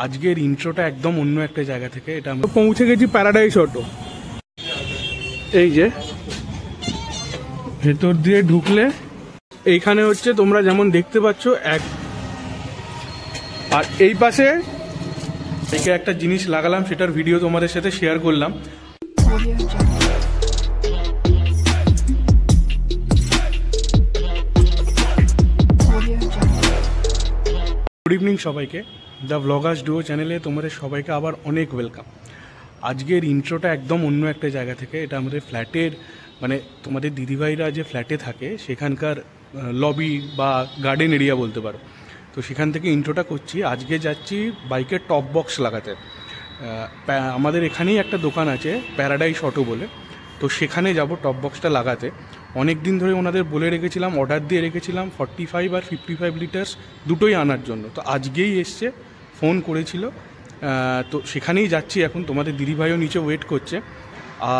আজকের ইন্ট্রোটা একদম অন্য একটা জায়গা থেকে। এটা আমরা পৌঁছে গেছি প্যারাডাইস অটো। এই যে ভেতর দিয়ে ঢুকলে এইখানে হচ্ছে তোমরা যেমন দেখতে পাচ্ছ আর এই পাশে একটা জিনিস লাগালাম, সেটার ভিডিও তোমাদের সাথে শেয়ার করলাম। গুড ইভিনিং সবাইকে, দ্য ব্লগার্স ডুও চ্যানেলে তোমাদের সবাইকে আবার অনেক ওয়েলকাম। আজকের ইন্ট্রোটা একদম অন্য একটা জায়গা থেকে। এটা আমাদের ফ্ল্যাটের মানে তোমাদের দিদিভাইরা যে ফ্ল্যাটে থাকে সেখানকার লবি বা গার্ডেন এরিয়া বলতে পারো। তো সেখান থেকে ইন্ট্রোটা করছি। আজকে যাচ্ছি বাইকের টপ বক্স লাগাতে। আমাদের এখানেই একটা দোকান আছে প্যারাডাইস অটো বলে, তো সেখানে যাব টপ বক্সটা লাগাতে। অনেক দিন ধরে ওনাদের বলে রেখেছিলাম, অর্ডার দিয়ে রেখেছিলাম 45 আর 55 লিটার্স দুটোই আনার জন্য। তো আজকেই এসছে, ফোন করেছিল, তো সেখানেই যাচ্ছি এখন। তোমাদের দিদিভাইও নিচে ওয়েট করছে।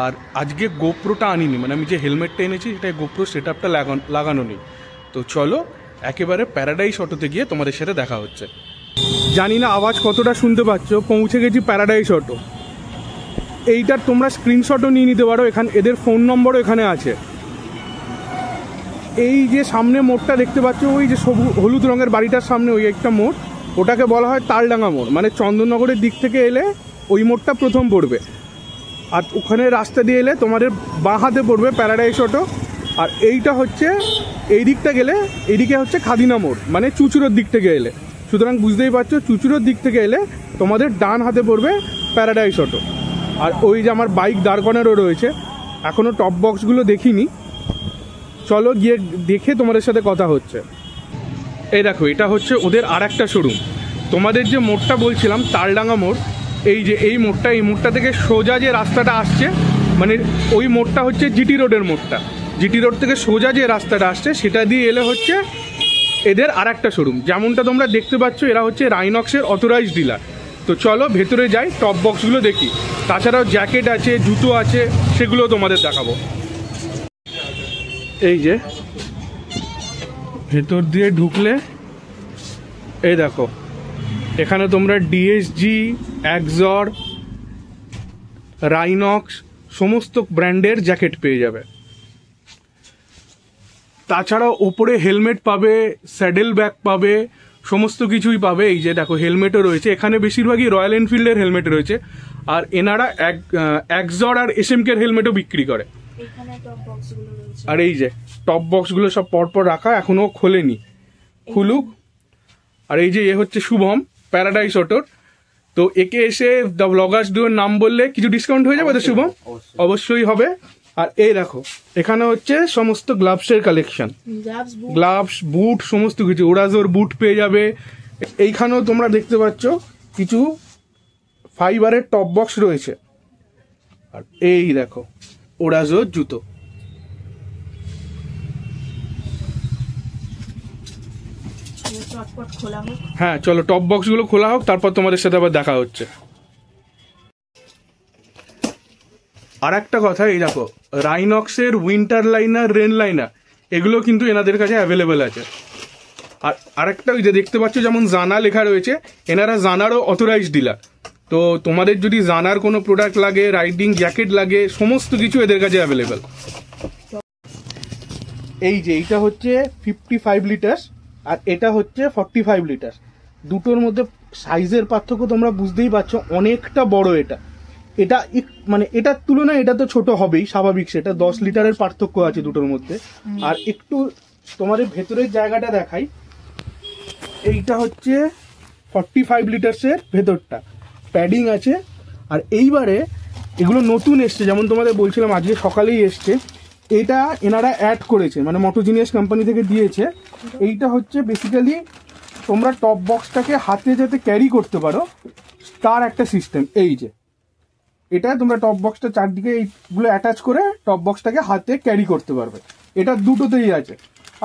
আর আজকে গোপ্রোটা আনিনি, মানে আমি যে হেলমেটটা এনেছি সেটা গোপ্রো সেট আপটা লাগানো নেই। তো চলো একেবারে প্যারাডাইস অটোতে গিয়ে তোমাদের সাথে দেখা হচ্ছে। জানি না আওয়াজ কতটা শুনতে পাচ্ছ, পৌঁছে গেছি প্যারাডাইস অটো। এইটার তোমরা স্ক্রিনশটও নিয়ে নিতে পারো, এখানে এদের ফোন নম্বরও এখানে আছে। এই যে সামনে মোড়টা দেখতে পাচ্ছ, ওই যে হলুদ রঙের বাড়িটার সামনে ওই একটা মোড়, ওটাকে বলা হয় তালডাঙ্গা মোড়। মানে চন্দননগরের দিক থেকে এলে ওই মোড়টা প্রথম পড়বে, আর ওখানে রাস্তা দিয়ে এলে তোমাদের বাঁ হাতে পড়বে প্যারাডাইস অটো। আর এইটা হচ্ছে এই দিকটা গেলে, এইদিকে হচ্ছে খাদিনা মোড়, মানে চুচুড়োর দিক থেকে এলে। সুতরাং বুঝতেই পারছো চুচুড়োর দিক থেকে এলে তোমাদের ডান হাতে পড়বে প্যারাডাইস অটো। আর ওই যে আমার বাইক দাঁড় করানো রয়েছে, এখনও টপ বক্সগুলো দেখিনি, চলো গিয়ে দেখে তোমাদের সাথে কথা হচ্ছে। এই দেখো, এটা হচ্ছে ওদের আর একটা শোরুম। তোমাদের যে মোড়টা বলছিলাম তালডাঙ্গা মোড়, এই যে এই মোড়টা থেকে সোজা যে রাস্তাটা আসছে, মানে ওই মোড়টা হচ্ছে জিটি রোডের মোড়টা। জিটি রোড থেকে সোজা যে রাস্তাটা আসছে সেটা দিয়ে এলে হচ্ছে এদের আর একটা শোরুম। যেমনটা তোমরা দেখতে পাচ্ছ, এরা হচ্ছে রাইনক্সের অথরাইজড ডিলার। তো চলো ভেতরে যাই, টপ বক্সগুলো দেখি। তাছাড়াও জ্যাকেট আছে, জুতো আছে, সেগুলো তোমাদের দেখাবো। এই যে ভেতর দিয়ে ঢুকলে এই দেখো, এখানে তোমরা ডিএসজি, অ্যাক্সর, রাইনক্স সমস্ত ব্র্যান্ডের জ্যাকেট পেয়ে যাবে। তাছাড়াও ওপরে হেলমেট পাবে, স্যাডেল ব্যাগ পাবে, সমস্ত কিছুই পাবে। এই যে দেখো হেলমেটও রয়েছে, এখানে বেশিরভাগই রয়্যাল এনফিল্ডের হেলমেট রয়েছে। আর এনারা অ্যাক্সর আর এসএমকের হেলমেটও বিক্রি করে। আর এই যে টপ বক্সগুলো সব পরপর রাখা, এখনো খোলেনি, খুলুক। আর এই যে এ হচ্ছে শুভম প্যারাডাইস অটোর। তো একে এসে দ্য ব্লগার্স ডুওর নাম বললে কিছু ডিসকাউন্ট হয়ে যাবে তো শুভম? অবশ্যই হবে। আর এই দেখো, এখানে হচ্ছে সমস্ত গ্লাভসের কালেকশন, গ্লাভস, বুট, সমস্ত কিছু। ওরাজোর বুট পেয়ে যাবে। এইখানেও তোমরা দেখতে পাচ্ছ কিছু ফাইবারের টপ বক্স রয়েছে। আর এই দেখো ওরাজোর জুতো। হ্যাঁ চলো টপ বক্সগুলো খোলা হোক, তারপর তোমাদের সাথে আবার দেখা হচ্ছে। আর একটা কথা, এই দেখো রাইনক্সের উইন্টার লাইনার, রেন লাইনার, এগুলো কিন্তু এনাদের কাছে অ্যাভেলেবেল আছে। আর আরেকটা ওই যে দেখতে পাচ্ছ যেমন জানা লেখা রয়েছে, এনারা জানারও অথরাইজড ডিলার। তো তোমাদের যদি জানার কোনো প্রোডাক্ট লাগে, রাইডিং জ্যাকেট লাগে, সমস্ত কিছু এদের কাছে অ্যাভেলেবেল। এই যে এইটা হচ্ছে 55 লিটার্স আর এটা হচ্ছে 45 লিটার্স। দুটোর মধ্যে সাইজের পার্থক্য তোমরা বুঝতেই পারছো, অনেকটা বড় এটা। এটা মানে এটার তুলনায় এটা তো ছোট হবেই, স্বাভাবিক। সেটা 10 লিটারের পার্থক্য আছে দুটোর মধ্যে। আর একটু তোমাদের ভেতরের জায়গাটা দেখাই। এইটা হচ্ছে 45 লিটার্সের ভেতরটা, প্যাডিং আছে। আর এইবারে এগুলো নতুন এসছে, যেমন তোমাদের বলছিলাম আজকে সকালেই এসছে। এটা এনারা অ্যাড করেছে, মানে মোটোজিনিয়াস কোম্পানি থেকে দিয়েছে। এইটা হচ্ছে বেসিক্যালি তোমরা টপ বক্সটাকে হাতে যাতে ক্যারি করতে পারো তার একটা সিস্টেম। এই যে এটা তোমরা টপ বক্সটা চারদিকে এইগুলো অ্যাটাচ করে টপ বক্সটাকে হাতে ক্যারি করতে পারবে। এটা দুটোতেই আছে।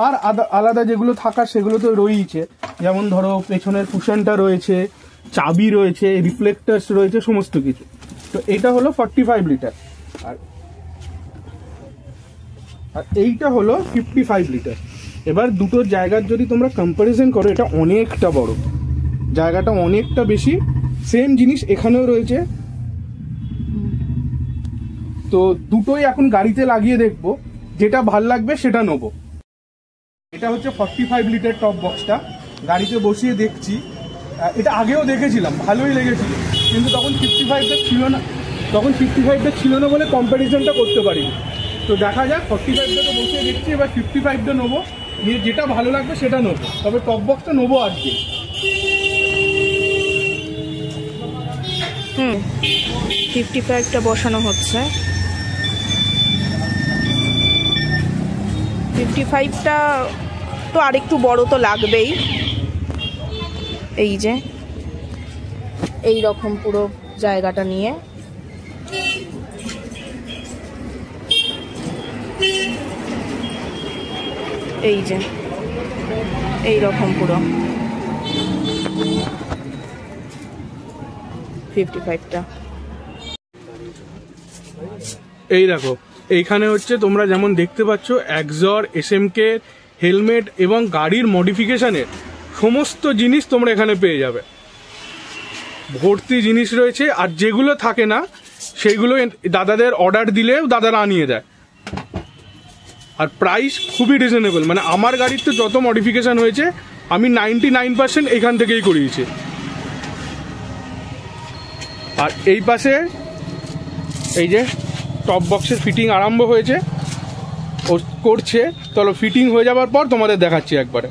আর আলাদা যেগুলো থাকার সেগুলো তো রয়েইছে, যেমন ধরো পেছনের কুশনটা রয়েছে, চাবি রয়েছে, রিফ্লেক্টার্স রয়েছে, সমস্ত কিছু। তো এটা হলো 45 লিটার আর এইটা হলো 55 লিটার। এবার দুটোর জায়গার যদি তোমরা কম্পারিজন করো, এটা অনেকটা বড়, জায়গাটা অনেকটা বেশি। সেম জিনিস এখানেও রয়েছে। তো দুটোই এখন গাড়িতে লাগিয়ে দেখবো, যেটা ভাল লাগবে সেটা নেবো। এটা হচ্ছে 45 লিটার টপ বক্সটা, গাড়িতে বসিয়ে দেখছি। এটা আগেও দেখেছিলাম, ভালোই লেগেছিল, কিন্তু তখন 55টা ছিল না, বলে কম্প্যারিজনটা করতে পারিনি। তো দেখা যাক, 45টাকে বসিয়ে দেখছি, এবার 55টা নেবো, নিয়ে যেটা ভালো লাগবে সেটা নেবো। তবে টপ বক্সটা নেবো আজকে। 55টা বসানো হচ্ছে। 55টা তো আরেকটু বড় তো লাগবেই। এই যে এই রকম পুরো জায়গাটা নিয়ে এই যে এই রকম পুরো 55টা। এই দেখো, এইখানে হচ্ছে তোমরা যেমন দেখতে পাচ্ছ এক্সর, এসএমকে, হেলমেট এবং গাড়ির মডিফিকেশনের সমস্ত জিনিস তোমরা এখানে পেয়ে যাবে। ভর্তি জিনিস রয়েছে, আর যেগুলো থাকে না সেগুলো দাদাদের অর্ডার দিলেও দাদারা আনিয়ে দেয়। আর প্রাইস খুবই রিজনেবল, মানে আমার গাড়ির তো যত মডিফিকেশন হয়েছে আমি 99% এখান থেকেই করিয়েছি। আর এই পাশে এই যে টপ বক্সের ফিটিং আরম্ভ হয়েছে, ও করছে। চলো ফিটিং হয়ে যাওয়ার পর তোমাদের দেখাচ্ছি একবারে।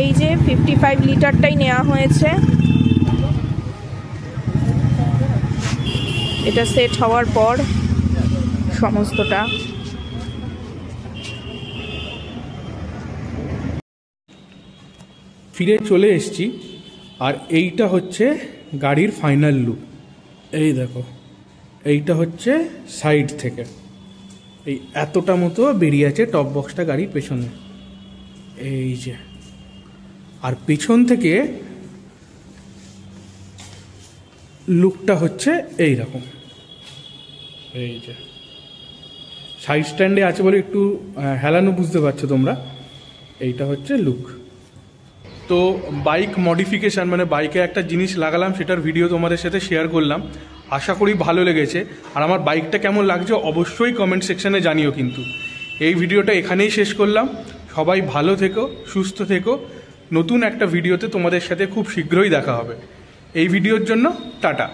এই যে 55 লিটারটাই নেওয়া হয়েছে। এটা সেট হওয়ার পর সমস্তটা ফিরে চলে এসেছি। আর এইটা হচ্ছে গাড়ির ফাইনাল লুক। এই দেখো, এইটা হচ্ছে সাইড থেকে এই এতটা মতো বেরিয়ে আছে টপ বক্সটা গাড়ির পেছনে, এই যে। আর পেছন থেকে লুকটা হচ্ছে এই রকম, এই যে সাইড স্ট্যান্ডে আছে বলে একটু হেলানো বুঝতে পারছো তোমরা। এইটা হচ্ছে লুক। তো বাইক মডিফিকেশান, মানে বাইকে একটা জিনিস লাগালাম, সেটার ভিডিও তোমাদের সাথে শেয়ার করলাম। আশা করি ভালো লেগেছে। আর আমার বাইকটা কেমন লাগছে অবশ্যই কমেন্ট সেকশানে জানিও। কিন্তু এই ভিডিওটা এখানেই শেষ করলাম। সবাই ভালো থেকো, সুস্থ থেকো। নতুন একটা ভিডিওতে তোমাদের সাথে খুব শীঘ্রই দেখা হবে। এই ভিডিওর জন্য টাটা।